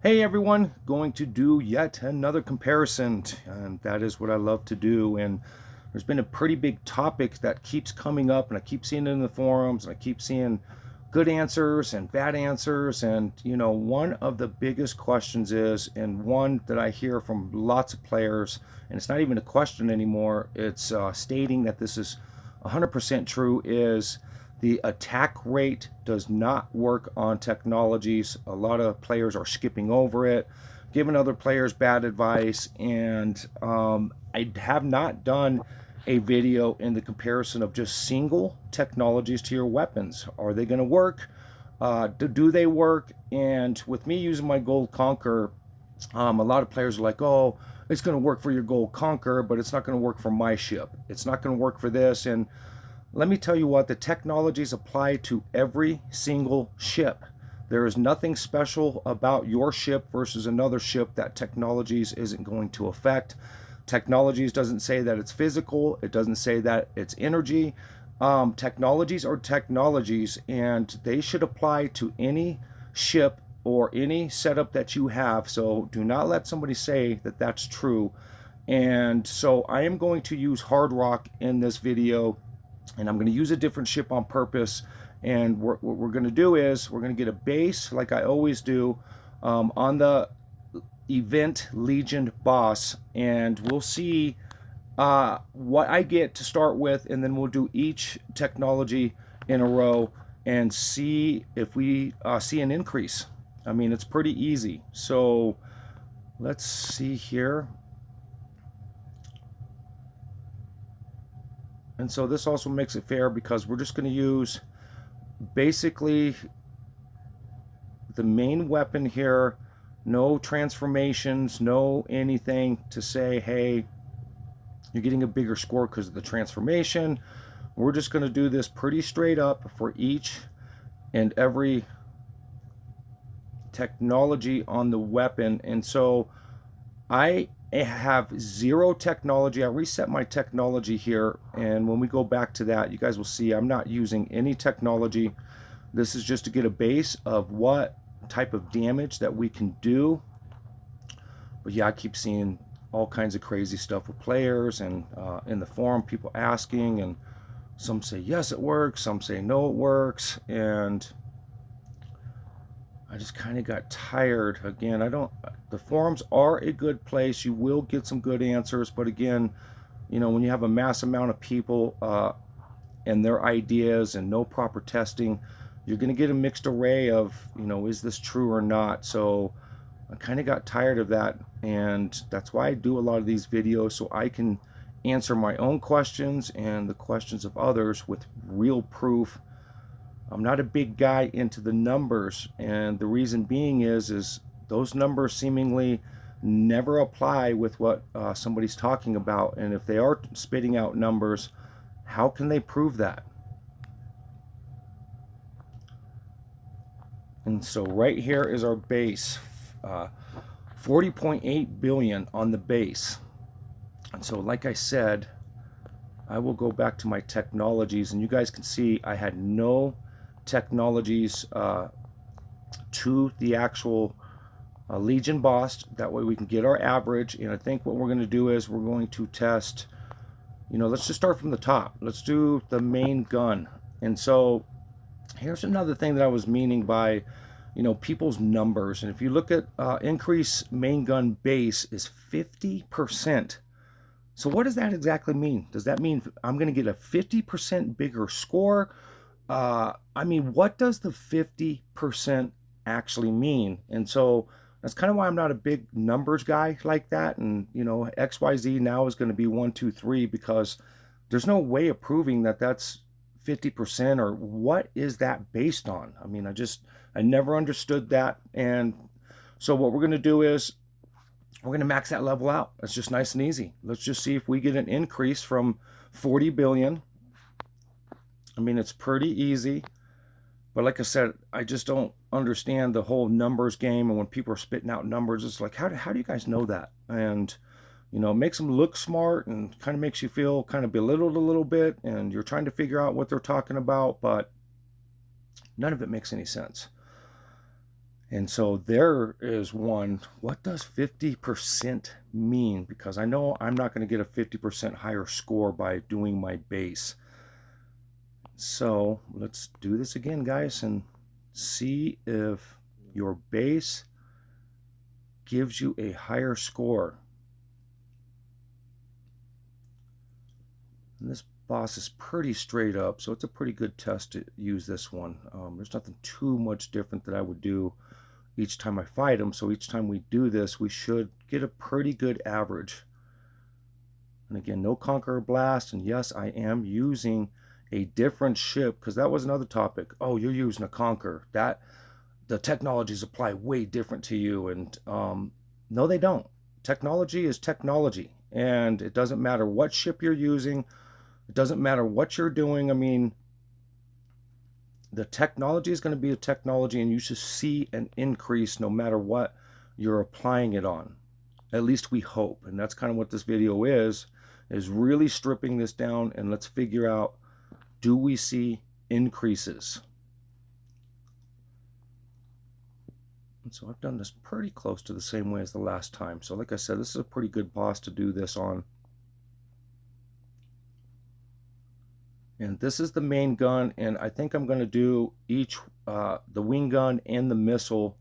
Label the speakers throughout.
Speaker 1: Hey everyone, going to do yet another comparison, and that is what I love to do. And there's been a pretty big topic that keeps coming up, and I keep seeing it in the forums, and I keep seeing good answers and bad answers. And one of the biggest questions is, and one that I hear from lots of players, and it's not even a question anymore, it's stating that this is 100% true, is the attack rate does not work on technologies. A lot of players are skipping over it, giving other players bad advice, and I have not done a video in the comparison of just single technologies to your weapons. Are they going to work? Do they work? And with me using my Gold Conquer, a lot of players are like, oh, it's going to work for your Gold Conquer, but it's not going to work for my ship. It's not going to work for this. And let me tell you what, the technologies apply to every single ship. There is nothing special about your ship versus another ship that technologies isn't going to affect. Technologies doesn't say that it's physical. It doesn't say that it's energy. Technologies are technologies, and they should apply to any ship or any setup that you have. So do not let somebody say that that's true. And so I am going to use Hardrock in this video, and I'm going to use a different ship on purpose. And what we're going to do is we're going to get a base, like I always do, on the event Legion boss, and we'll see what I get to start with, and then we'll do each technology in a row and see if we see an increase. I mean, it's pretty easy. So let's see here. And so this also makes it fair because we're just going to use basically the main weapon here. No transformations, no anything to say, hey, you're getting a bigger score because of the transformation. We're just going to do this pretty straight up for each and every technology on the weapon. And so I have zero technology. I reset my technology here, and when we go back to that, you guys will see I'm not using any technology. This is just to get a base of what type of damage that we can do. But yeah, I keep seeing all kinds of crazy stuff with players, and in the forum, people asking, and some say yes it works, some say no it works, and I just kind of got tired. Again, the forums are a good place. You will get some good answers, but again, when you have a mass amount of people and their ideas and no proper testing, you're going to get a mixed array of, is this true or not? So I kind of got tired of that, and that's why I do a lot of these videos, so I can answer my own questions and the questions of others with real proof. I'm not a big guy into the numbers, and the reason being is those numbers seemingly never apply with what somebody's talking about. And if they are spitting out numbers, how can they prove that? And so right here is our base, 40.8 billion on the base. And so like I said, I will go back to my technologies, and you guys can see I had no technologies to the actual Legion boss. That way we can get our average. And I think what we're going to do is we're going to test, let's just start from the top. Let's do the main gun. And so here's another thing that I was meaning by people's numbers. And if you look at increase main gun base is 50%. So what does that exactly mean? Does that mean I'm going to get a 50% bigger score? I mean, what does the 50% actually mean? And so that's kind of why I'm not a big numbers guy like that. And, XYZ now is going to be 1, 2, 3, because there's no way of proving that that's 50%, or what is that based on? I mean, I never understood that. And so what we're going to do is we're going to max that level out. It's just nice and easy. Let's just see if we get an increase from 40 billion. I mean, it's pretty easy, but like I said, I just don't understand the whole numbers game. And when people are spitting out numbers, it's like, how do you guys know that? And, it makes them look smart, and kind of makes you feel kind of belittled a little bit, and you're trying to figure out what they're talking about, but none of it makes any sense. And so there is one. What does 50% mean? Because I know I'm not going to get a 50% higher score by doing my base. So let's do this again, guys, and see if your base gives you a higher score. And this boss is pretty straight up, so it's a pretty good test to use this one. There's nothing too much different that I would do each time I fight him, so each time we do this, we should get a pretty good average. And again, no Conqueror Blast, and yes, I am using a different ship, because that was another topic. Oh, you're using a Conqueror. That the technologies apply way different to you, and no, they don't. Technology is technology, and it doesn't matter what ship you're using. It doesn't matter what you're doing. I mean, the technology is going to be a technology, and you should see an increase no matter what you're applying it on. At least we hope. And that's kind of what this video is really stripping this down, and let's figure out, do we see increases? And so I've done this pretty close to the same way as the last time. So like I said, this is a pretty good boss to do this on. And this is the main gun, and I think I'm going to do each, the wing gun and the missile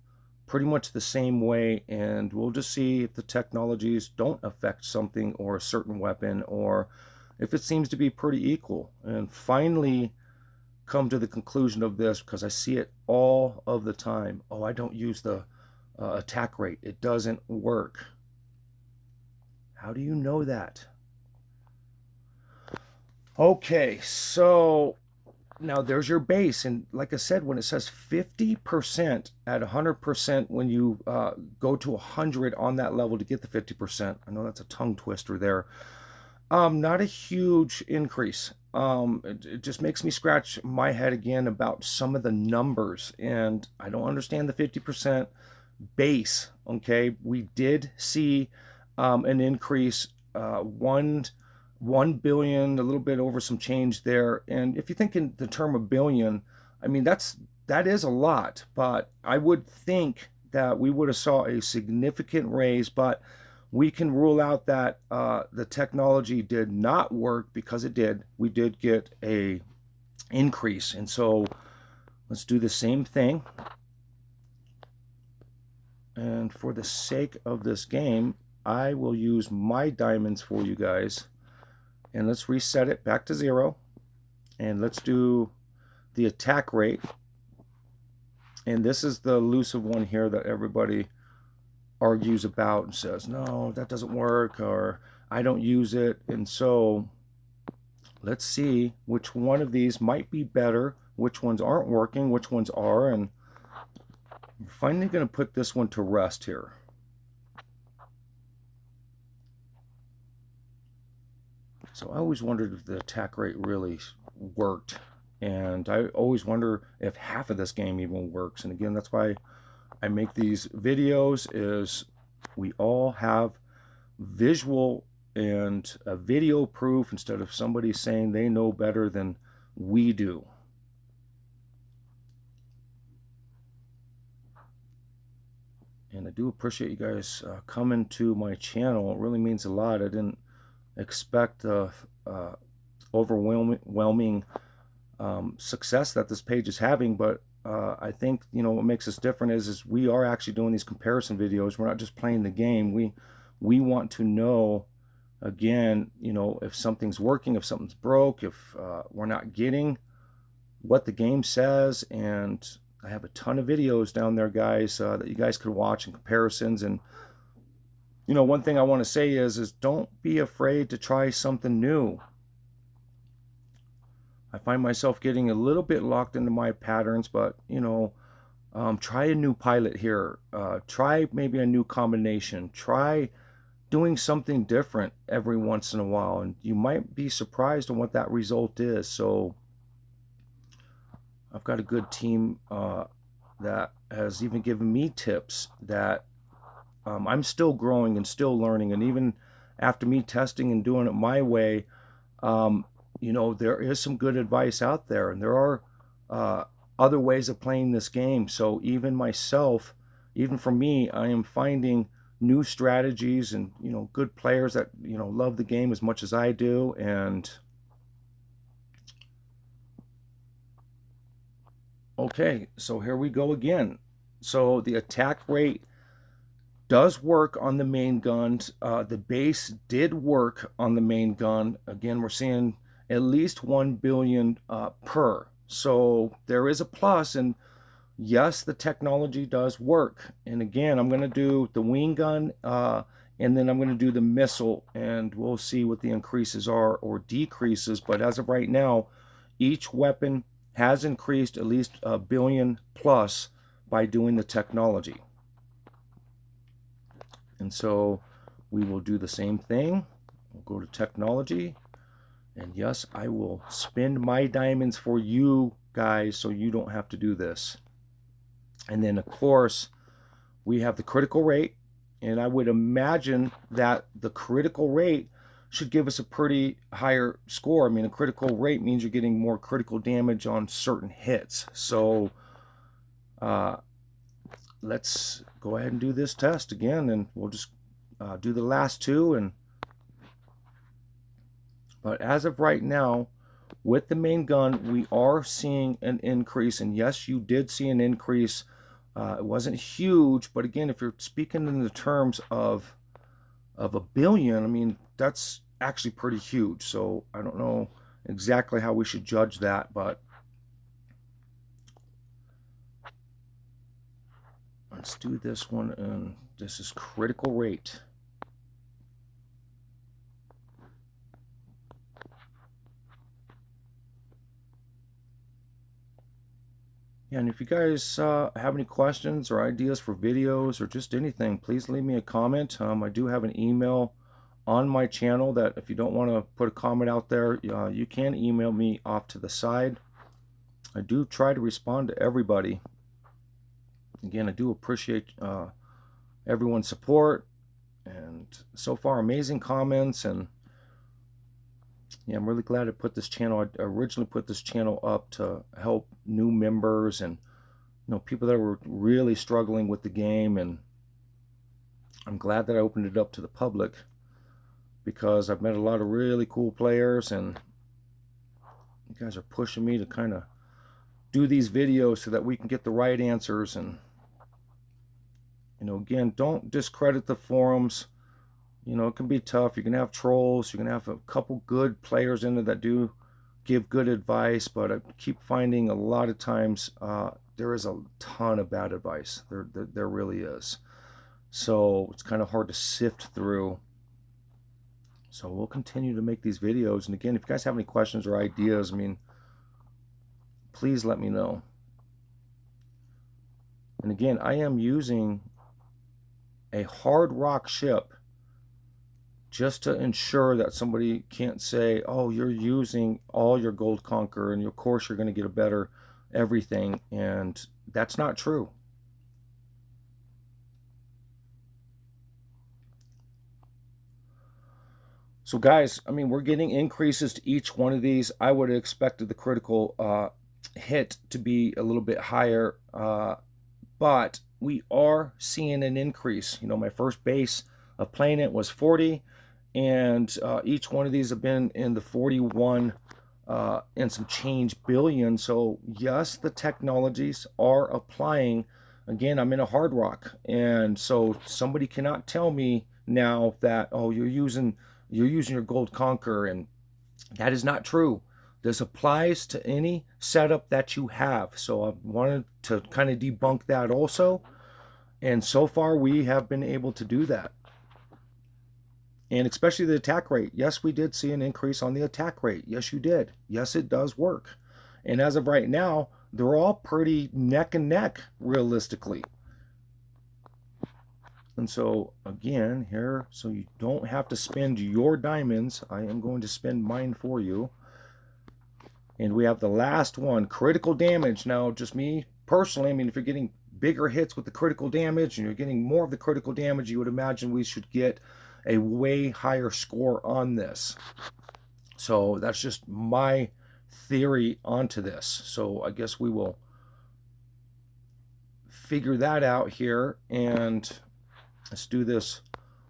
Speaker 1: pretty much the same way, and we'll just see if the technologies don't affect something or a certain weapon, or if it seems to be pretty equal. And finally come to the conclusion of this, because I see it all of the time. Oh, I don't use the attack rate. It doesn't work. How do you know that? Okay, so now there's your base, and like I said, when it says 50% at 100%, when you go to 100 on that level to get the 50%, I know that's a tongue twister there. Not a huge increase. It just makes me scratch my head again about some of the numbers, and I don't understand the 50% base. Okay, we did see an increase, 1 billion, a little bit over some change there. And if you think in the term of billion, I mean, that is a lot, but I would think that we would have saw a significant raise, but we can rule out that the technology did not work, because it did. We did get a increase. And so let's do the same thing. And for the sake of this game, I will use my diamonds for you guys. And let's reset it back to 0. And let's do the attack rate. And this is the elusive one here that everybody argues about and says, no, that doesn't work, or I don't use it. And so let's see which one of these might be better, which ones aren't working, which ones are. And I'm finally going to put this one to rest here. So I always wondered if the attack rate really worked, and I always wonder if half of this game even works. And again, that's why I make these videos, is we all have visual and a video proof instead of somebody saying they know better than we do. And I do appreciate you guys coming to my channel. It really means a lot. I didn't expect overwhelming success that this page is having, but I think, you know, what makes us different is we are actually doing these comparison videos. We're not just playing the game. We want to know, again, you know, if something's working, if something's broke, if we're not getting what the game says. And I have a ton of videos down there, guys, that you guys could watch and comparisons. And you know, one thing I want to say is don't be afraid to try something new. I find myself getting a little bit locked into my patterns, but you know, try a new pilot here. Try maybe a new combination. Try doing something different every once in a while, and you might be surprised on what that result is. So I've got a good team that has even given me tips that I'm still growing and still learning. And even after me testing and doing it my way, you know, there is some good advice out there. And there are other ways of playing this game. So even myself, even for me, I am finding new strategies and, good players that, love the game as much as I do. And okay, so here we go again. So the attack rate does work on the main gun. The base did work on the main gun. Again, we're seeing at least 1 billion per. So there is a plus, and yes, the technology does work. And again, I'm going to do the wing gun, and then I'm going to do the missile, and we'll see what the increases are or decreases. But as of right now, each weapon has increased at least 1 billion plus by doing the technology. And so we will do the same thing. We'll go to technology. And yes, I will spend my diamonds for you guys so you don't have to do this. And then, of course, we have the critical rate. And I would imagine that the critical rate should give us a pretty higher score. I mean, a critical rate means you're getting more critical damage on certain hits. So let's go ahead and do this test again, and we'll just do the last two. But as of right now, with the main gun, we are seeing an increase. And yes, you did see an increase. It wasn't huge, but again, if you're speaking in the terms of 1 billion, I mean, that's actually pretty huge. So I don't know exactly how we should judge that, but let's do this one, and this is critical rate. Yeah, and if you guys have any questions or ideas for videos or just anything, please leave me a comment. I do have an email on my channel that if you don't want to put a comment out there, you can email me off to the side. I do try to respond to everybody. Again, I do appreciate everyone's support, and so far amazing comments. And yeah, I'm really glad I put this channel. I originally put this channel up to help new members and people that were really struggling with the game, and I'm glad that I opened it up to the public because I've met a lot of really cool players, and you guys are pushing me to kind of do these videos so that we can get the right answers. And again, don't discredit the forums. It can be tough. You're going to have trolls. You're going to have a couple good players in there that do give good advice, but I keep finding a lot of times there is a ton of bad advice. There really is. So it's kind of hard to sift through. So we'll continue to make these videos. And again, if you guys have any questions or ideas, I mean, please let me know. And again, I am using a Hardrock ship just to ensure that somebody can't say, oh, you're using all your gold conquer and of course you're going to get a better everything. And that's not true. So guys, I mean, we're getting increases to each one of these. I would have expected the critical hit to be a little bit higher, but we are seeing an increase. My first base of playing it was 40, and each one of these have been in the 41 and some change billion. So yes, the technologies are applying. Again, I'm in a Hardrock, and so somebody cannot tell me now that, oh, you're using your gold conquer, and that is not true. This applies to any setup that you have. So I wanted to kind of debunk that also. And so far we have been able to do that. And especially the attack rate. Yes, we did see an increase on the attack rate. Yes, you did. Yes, it does work. And as of right now, they're all pretty neck and neck, realistically. And so again, here, so you don't have to spend your diamonds, I am going to spend mine for you. And we have the last one, critical damage. Now, just me personally, I mean, if you're getting bigger hits with the critical damage and you're getting more of the critical damage, you would imagine we should get a way higher score on this. So that's just my theory onto this. So I guess we will figure that out here. And let's do this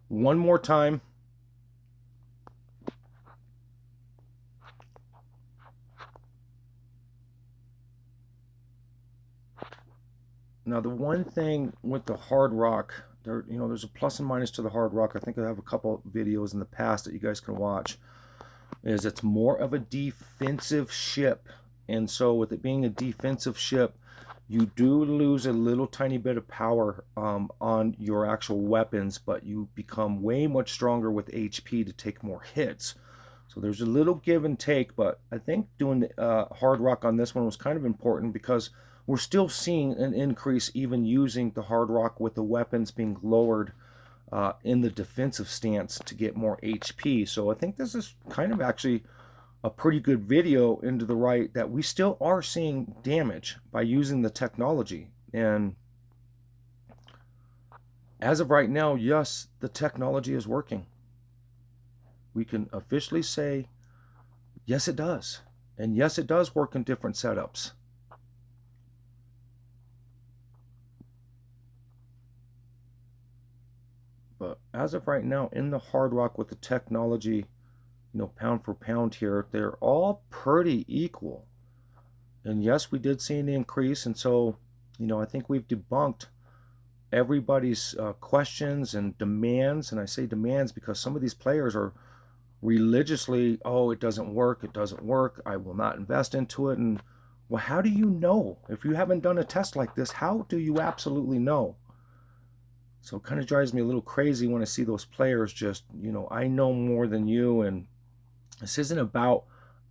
Speaker 1: one more time. Now, the one thing with the Hardrock, there's a plus and minus to the Hardrock. I think I have a couple videos in the past that you guys can watch. Is it's more of a defensive ship, and so with it being a defensive ship, you do lose a little tiny bit of power on your actual weapons, but you become way much stronger with HP to take more hits. So there's a little give and take, but I think doing the Hardrock on this one was kind of important because we're still seeing an increase even using the Hardrock with the weapons being lowered in the defensive stance to get more HP. So I think this is kind of actually a pretty good video into the right that we still are seeing damage by using the technology. And as of right now, yes, the technology is working. We can officially say, yes, it does. And yes, it does work in different setups. But as of right now, in the Hardrock with the technology, pound for pound here, they're all pretty equal. And yes, we did see an increase. And so, I think we've debunked everybody's questions and demands. And I say demands because some of these players are religiously, oh, it doesn't work, I will not invest into it. And well, how do you know? If you haven't done a test like this, how do you absolutely know? So it kind of drives me a little crazy when I see those players just, I know more than you. And this isn't about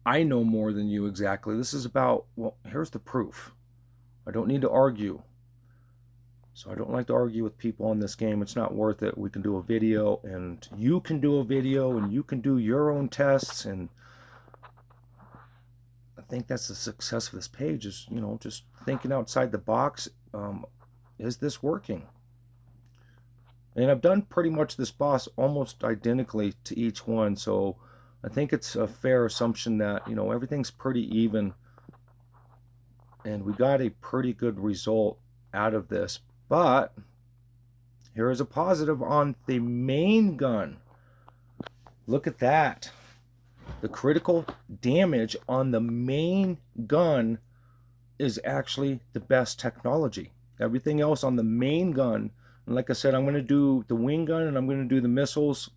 Speaker 1: I know more than you exactly. This is about, well, here's the proof. I don't need to argue. So I don't like to argue with people on this game. It's not worth it. We can do a video, and you can do a video, and you can do your own tests. And I think that's the success of this page is, just thinking outside the box. Is this working? And I've done pretty much this boss almost identically to each one. So I think it's a fair assumption that, everything's pretty even. And we got a pretty good result out of this. But here is a positive on the main gun. Look at that. The critical damage on the main gun is actually the best technology. Everything else on the main gun, and like I said, I'm going to do the wing gun and I'm going to do the missiles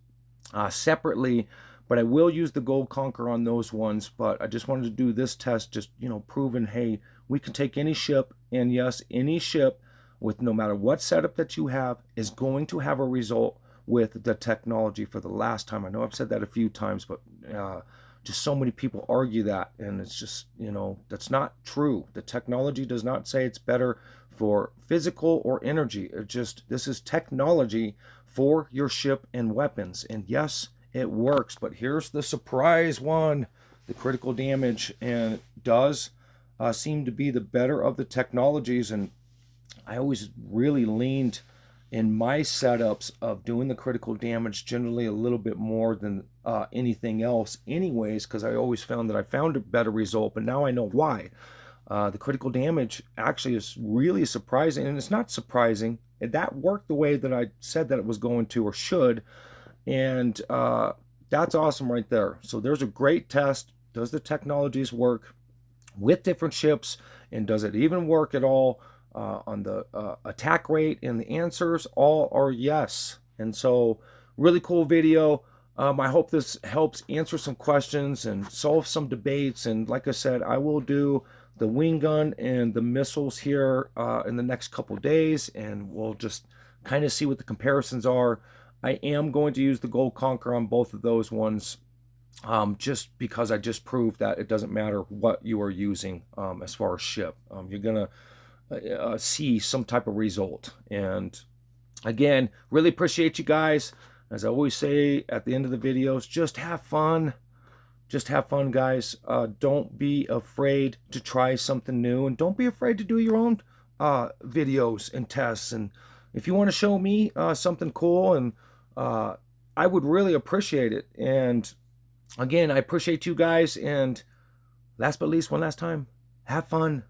Speaker 1: separately, but I will use the Gold Conquer on those ones. But I just wanted to do this test, just, proving, hey, we can take any ship, and yes, any ship with no matter what setup that you have is going to have a result with the technology for the last time. I know I've said that a few times, but just so many people argue that, and it's just, that's not true. The technology does not say it's better for physical or energy. It just, this is technology for your ship and weapons. And yes, it works, but here's the surprise one, the critical damage, and it does seem to be the better of the technologies. And I always really leaned in my setups of doing the critical damage generally a little bit more than anything else anyways, because I always found that I found a better result, but now I know why. The critical damage actually is really surprising, and it's not surprising. That worked the way that I said that it was going to or should, and that's awesome right there. So there's a great test. Does the technologies work with different ships, and does it even work at all on the attack rate? And the answers all are yes. And so really cool video. I hope this helps answer some questions and solve some debates. And like I said, I will do the wing gun and the missiles here in the next couple days, and we'll just kind of see what the comparisons are. I am going to use the Gold Conquer on both of those ones, just because I just proved that it doesn't matter what you are using as far as ship. You're going to see some type of result. And again, really appreciate you guys. As I always say at the end of the videos, just have fun. Just have fun, guys. Don't be afraid to try something new, and don't be afraid to do your own videos and tests. And if you want to show me something cool, and I would really appreciate it. And again, I appreciate you guys. And last but least, one last time, have fun.